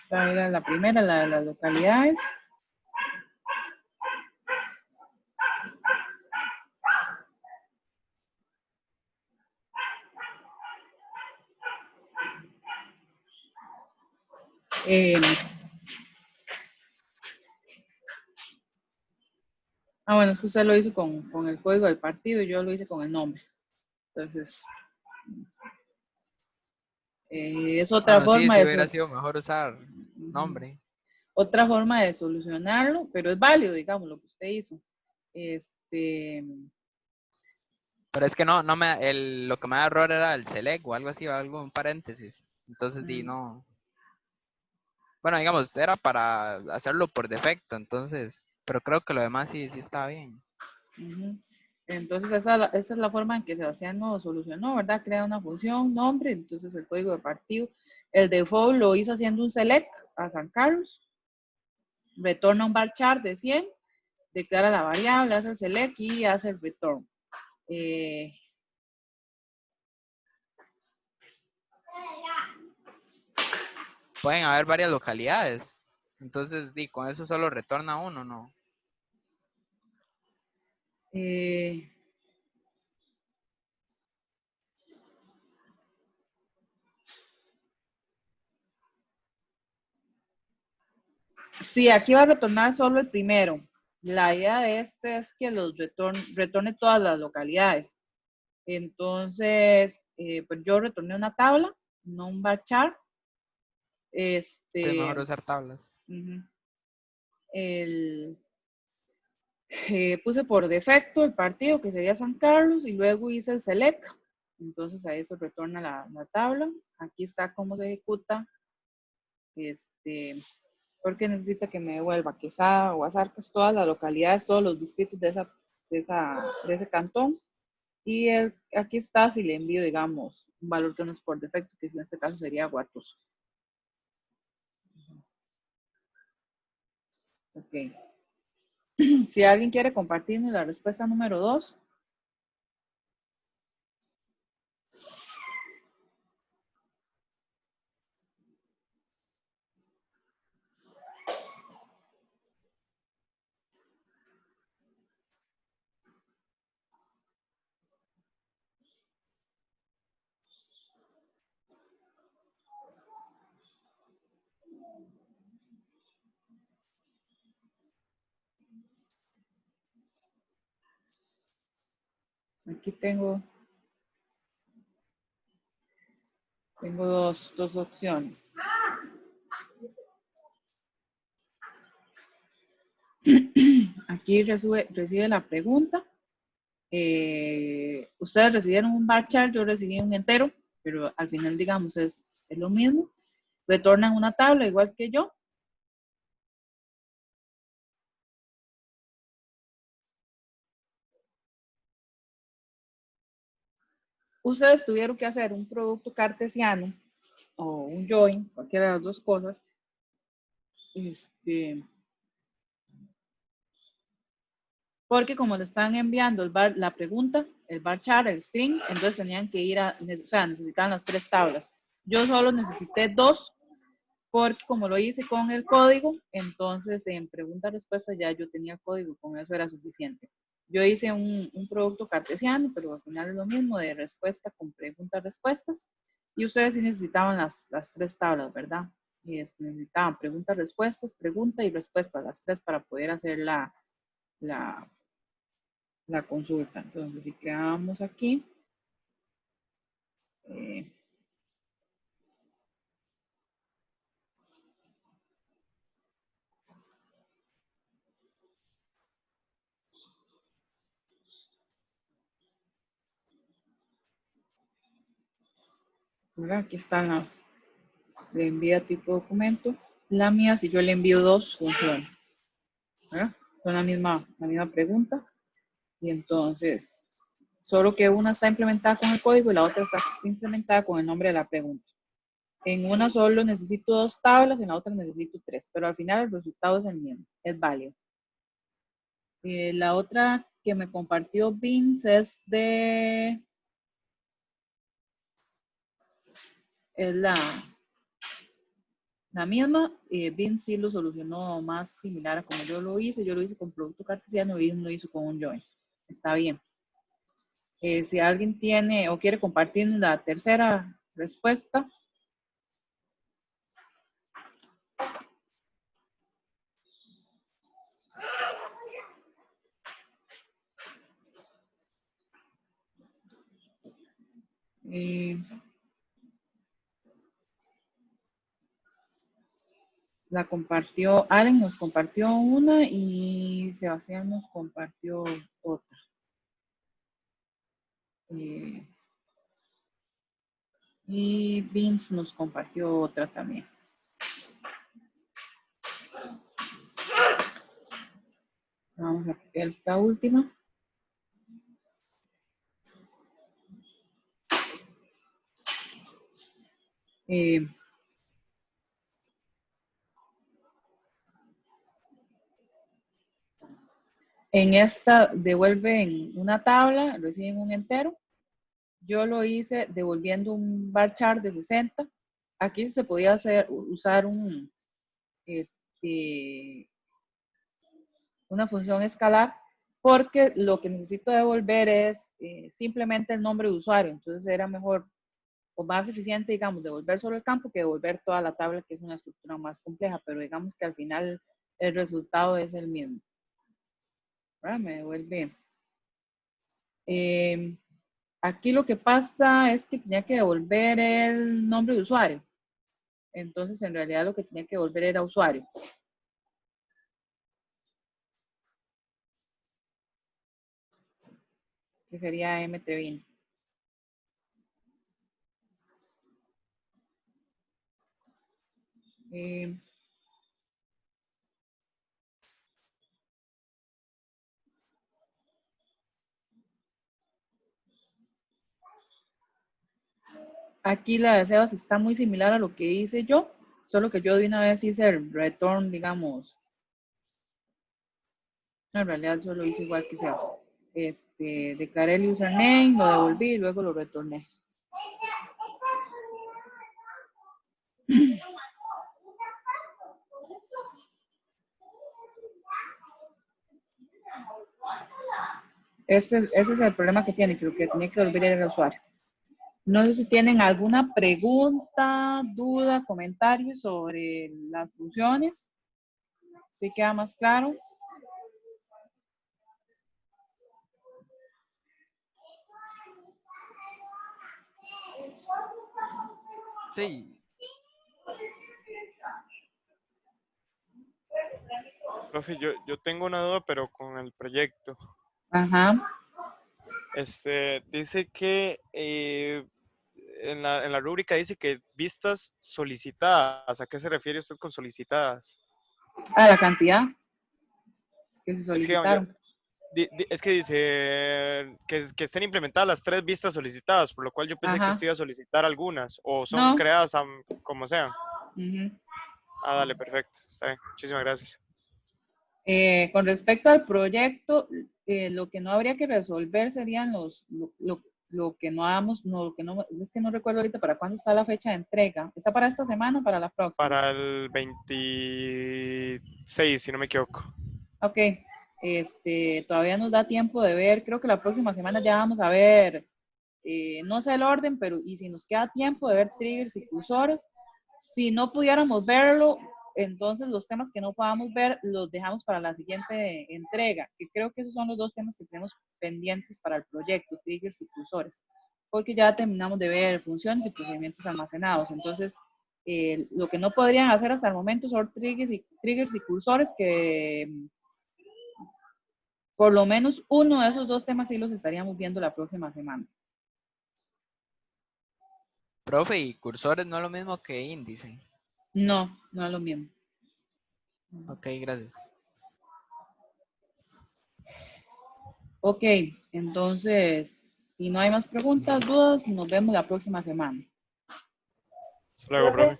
Speaker 1: Esta era la primera, la de las localidades. Bueno, es que usted lo hizo con el código del partido y yo lo hice con el nombre. Entonces, es otra forma
Speaker 2: sí
Speaker 1: de
Speaker 2: hubiera sido mejor usar nombre.
Speaker 1: Otra forma de solucionarlo, pero es válido, digamos, lo que usted hizo.
Speaker 2: Pero es que lo que me da error era el select o algo así, o algo en paréntesis. Entonces no. Bueno, digamos, era para hacerlo por defecto, entonces, pero creo que lo demás sí está bien.
Speaker 1: Entonces esa es la forma en que Sebastián lo solucionó, ¿verdad? Crea una función, nombre, entonces el código de partido. El default lo hizo haciendo un select a San Carlos, retorna un varchar de 100, declara la variable, hace el select y hace el return.
Speaker 2: pueden haber varias localidades. Entonces, con eso solo retorna uno, ¿no?
Speaker 1: Sí, aquí va a retornar solo el primero. La idea de este es que los retorne todas las localidades. Entonces, pues yo retorné una tabla, no un varchar.
Speaker 2: Sí, es mejor usar tablas.
Speaker 1: Puse por defecto el partido que sería San Carlos y luego hice el select. Entonces a eso retorna la tabla. Aquí está cómo se ejecuta. Porque necesita que me devuelva Quesada o Azarcas, todas las localidades, todos los distritos de ese cantón. Y aquí está si le envío, digamos, un valor que no es por defecto, que en este caso sería Guatuso. Ok. Si alguien quiere compartirme la respuesta número 2. Aquí tengo dos opciones. Aquí recibe la pregunta. Ustedes recibieron un varchar, yo recibí un entero, pero al final, digamos, es lo mismo. Retornan una tabla igual que yo. Ustedes tuvieron que hacer un producto cartesiano o un join, cualquiera de las dos cosas. Porque como le están enviando la pregunta, el varchar, el string, entonces tenían que ir necesitaban las 3 tablas. Yo solo necesité 2, porque como lo hice con el código, entonces en pregunta-respuesta ya yo tenía código, con eso era suficiente. Yo hice un producto cartesiano, pero al final es lo mismo, de respuesta con preguntas-respuestas, y ustedes sí necesitaban las 3 tablas, ¿verdad? Y necesitaban preguntas-respuestas, pregunta y respuesta, las 3 para poder hacer la consulta. Entonces, si quedamos aquí, ¿verdad? Aquí están las de envía tipo documento. La mía, si yo le envío 2, funciona, ¿verdad? Son la misma pregunta. Y entonces, solo que una está implementada con el código y la otra está implementada con el nombre de la pregunta. En una solo necesito 2 tablas, en la otra necesito 3, pero al final el resultado es el mismo, es válido. La otra que me compartió Vince es la misma. Vince sí lo solucionó más similar a como yo lo hice con producto cartesiano y Vince lo hizo con un join. Está bien. Si alguien tiene o quiere compartir la tercera respuesta. La compartió, Allen nos compartió una y Sebastián nos compartió otra. Y Vince nos compartió otra también. Vamos a ver esta última. En esta devuelven una tabla, reciben un entero. Yo lo hice devolviendo un varchar de 60 aquí se podía usar una función escalar, porque lo que necesito devolver es simplemente el nombre de usuario. Entonces era mejor o más eficiente, digamos, devolver solo el campo que devolver toda la tabla, que es una estructura más compleja, pero digamos que al final el resultado es el mismo. ¿Verdad? Me devuelve. Aquí lo que pasa es que tenía que devolver el nombre de usuario. Entonces, en realidad lo que tenía que devolver era usuario. Que sería mtbin. Aquí la de Sebas está muy similar a lo que hice yo, solo que yo de una vez hice el return, digamos. No, en realidad yo lo hice igual que Sebas. Declaré el username, lo devolví y luego lo retorné. Ese es el problema que tiene, que lo que tenía que devolver era el usuario. No sé si tienen alguna pregunta, duda, comentario sobre las funciones. ¿Sí queda más claro?
Speaker 2: Sí.
Speaker 4: Profe, yo tengo una duda, pero con el proyecto.
Speaker 1: Ajá.
Speaker 4: Dice que en la rúbrica dice que vistas solicitadas. ¿A qué se refiere usted con solicitadas?
Speaker 1: A la cantidad que se
Speaker 4: Es que,
Speaker 1: solicitaron.
Speaker 4: es que dice que estén implementadas las 3 vistas solicitadas, por lo cual yo pensé que
Speaker 1: Ajá.
Speaker 4: usted iba a solicitar algunas, o son
Speaker 1: No.
Speaker 4: creadas como sean.
Speaker 1: Ujú.
Speaker 4: Ah, dale, perfecto. Está bien. Muchísimas gracias.
Speaker 1: Con respecto al proyecto, lo que no habría que resolver serían lo que no hagamos, es que no recuerdo ahorita para cuándo está la fecha de entrega. ¿Está para esta semana o para la próxima?
Speaker 4: Para el 26, si no me equivoco.
Speaker 1: Ok, todavía nos da tiempo de ver, creo que la próxima semana ya vamos a ver, no sé el orden, pero y si nos queda tiempo de ver triggers y cursores, si no pudiéramos verlo, entonces los temas que no podamos ver los dejamos para la siguiente entrega, que creo que esos son los 2 temas que tenemos pendientes para el proyecto, triggers y cursores, porque ya terminamos de ver funciones y procedimientos almacenados. Entonces, lo que no podrían hacer hasta el momento son triggers y cursores, que por lo menos uno de esos 2 temas sí los estaríamos viendo la próxima semana.
Speaker 2: Profe, ¿y cursores no es lo mismo que índice?
Speaker 1: No, no es lo mismo.
Speaker 2: Ok, gracias.
Speaker 1: Ok, entonces, si no hay más preguntas, dudas, nos vemos la próxima semana.
Speaker 4: Hasta luego, profe.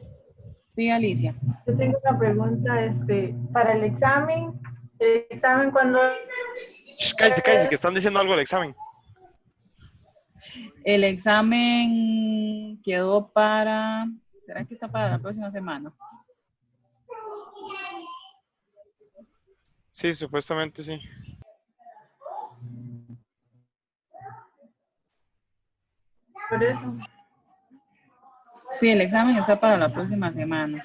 Speaker 1: Sí, Alicia.
Speaker 7: Yo tengo una pregunta, para el examen cuando...
Speaker 4: Cállese, que están diciendo algo del examen.
Speaker 1: El examen quedó para, ¿será que está para la próxima semana?
Speaker 4: Sí, supuestamente sí.
Speaker 7: Por eso.
Speaker 1: Sí, el examen está para la próxima semana.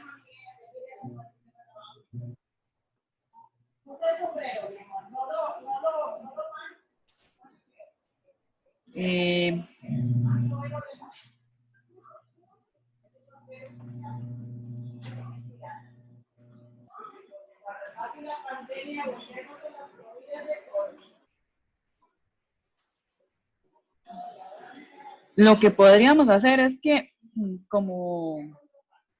Speaker 1: Lo que podríamos hacer es que, como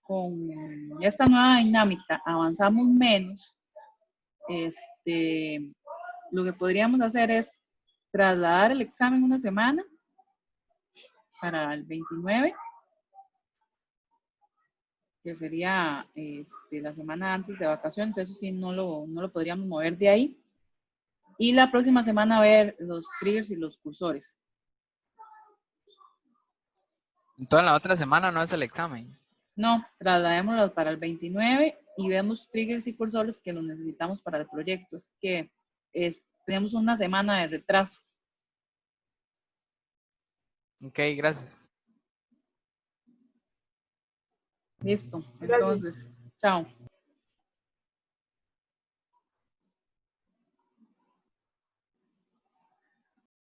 Speaker 1: con esta nueva dinámica avanzamos menos, lo que podríamos hacer es trasladar el examen una semana para el 29, que sería la semana antes de vacaciones. Eso sí, no lo podríamos mover de ahí. Y la próxima semana ver los triggers y los cursores.
Speaker 2: Entonces la otra semana no es el examen.
Speaker 1: No, trasladémoslos para el 29 y vemos triggers y cursores que los necesitamos para el proyecto. Es que tenemos una semana de retraso.
Speaker 2: Ok, gracias.
Speaker 1: Listo.
Speaker 7: Gracias.
Speaker 1: Entonces, chao.